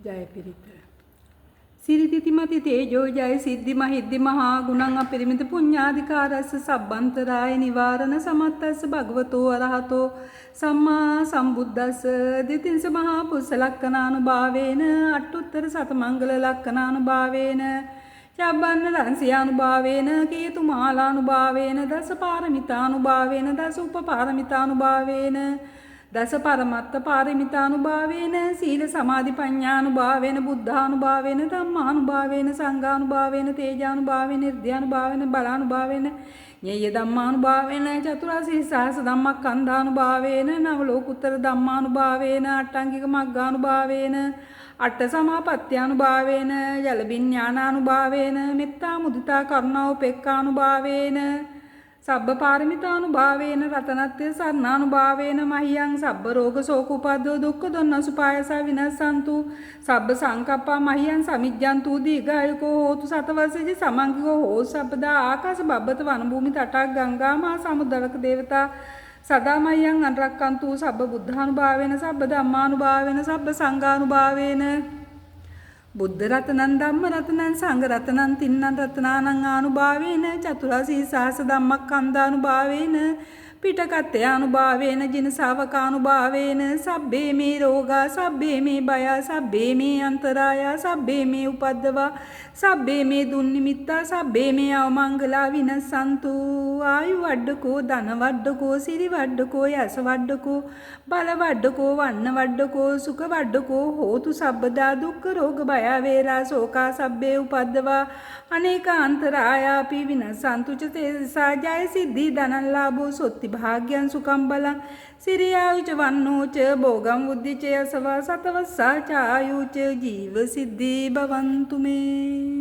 ජය පිරිත. සිරිතිතිමති තේජෝ ජය සිද්ධි මහිද්දි මහා ගුණං අපරිමිත පුඤ්ඤාධිකාරස්ස සබ්බන්තරාය නිවාරණ සමත්තස්ස භගවතෝ අරහතෝ සම්මා සම්බුද්දස්ස දිතින්ස මහා පුස්ස ලක්ඛනානුභාවේන අට්ඨුත්තර සතමංගල ලක්ඛනානුභාවේන චබ්බන්න රංසියානුභාවේන කේතු මාලානුභාවේන දස පාරමිතානුභාවේන දස උපපාරමිතානුභාවේන දස පරමත්ත පාරමිතානුභාවේන සීල සමාධි ප්‍රඥානුභාවේන බුද්ධානුභාවේන ධම්මානුභාවේන සංඝානුභාවේන තේජානුභාවේන ඉර්ධ්‍යානුභාවේන බලානුභාවේන ඤේය ධම්මානුභාවේන චතුරාසී සහස ධම්මස්කන්ධානුභාවේන නව ලෝකුත්තර ධම්මානුභාවේන අට්ඨංගික මග්ගානුභාවේන අට සමාපත්ත්‍යානුභාවේන ජල විඥානානුභාවේන මෙත්තා මුදිතා කරුණා උපේක්ඛානුභාවේන සබ්බ පාරමිතානුභාවේන රතනත්‍ය සරණානුභාවේන මහියං සබ්බ රෝග ශෝක උපද්දව දුක්ඛ දොන්නසුපායස විනස්සන්තු සබ්බ සංකප්පා මහියං සමිජ්ජන්තු දීඝායුකෝ හෝතු සතවසජි සමංගිකෝ හෝ සබ්බදා ආකාශ බබ්බත වන භූමි තටක් ගංගා මහා සමුද්‍රක දේවතා සදා මහියං අනුරක්කන්තු සබ්බ බුද්ධානුභාවේන සබ්බ ධම්මානුභාවේන සබ්බ සංඝානුභාවේන බුද්ධ රතනං ධම්ම රතනං සංඝ රතනං තින්නං රතනානං ආනුභාවේන චතුරාසී සහස ධම්මස්කන්ධානුභාවේන පිටකත්තේ අනුභාවේන ජින ශාවකානුභාවේන සබ්බේ මේ රෝගා සබ්බේ මේ බය සබ්බේ මේ අන්තරාය සබ්බේ මේ උපද්දවා සබ්බේ මේ දුන්නිමිත්තා සබ්බේ මේ අවමංගලා විනසන්තු ආයු වඩ්ඩකෝ ධන වඩ්ඩකෝ සිරි වඩ්ඩකෝ යස වඩ්ඩකෝ බල වඩ්ඩකෝ වන්න වඩ්ඩකෝ සුඛ වඩ්ඩකෝ හෝතු සබ්බදා දුක්ඛ රෝග බය වේරා ශෝකා සබ්බේ උපද්දවා අනේක අන්තරායාපි විනසන්තු ච තේසා ජය සිද්ධි ධනං ලාභෝ සොත්ති භාග්‍යං සුඛං බලං සිරියායුච වන්නෝච භෝගං උද්දිචය සවා සතවස්සා චායුච ජීව සිද්ධි භවන්තු මේ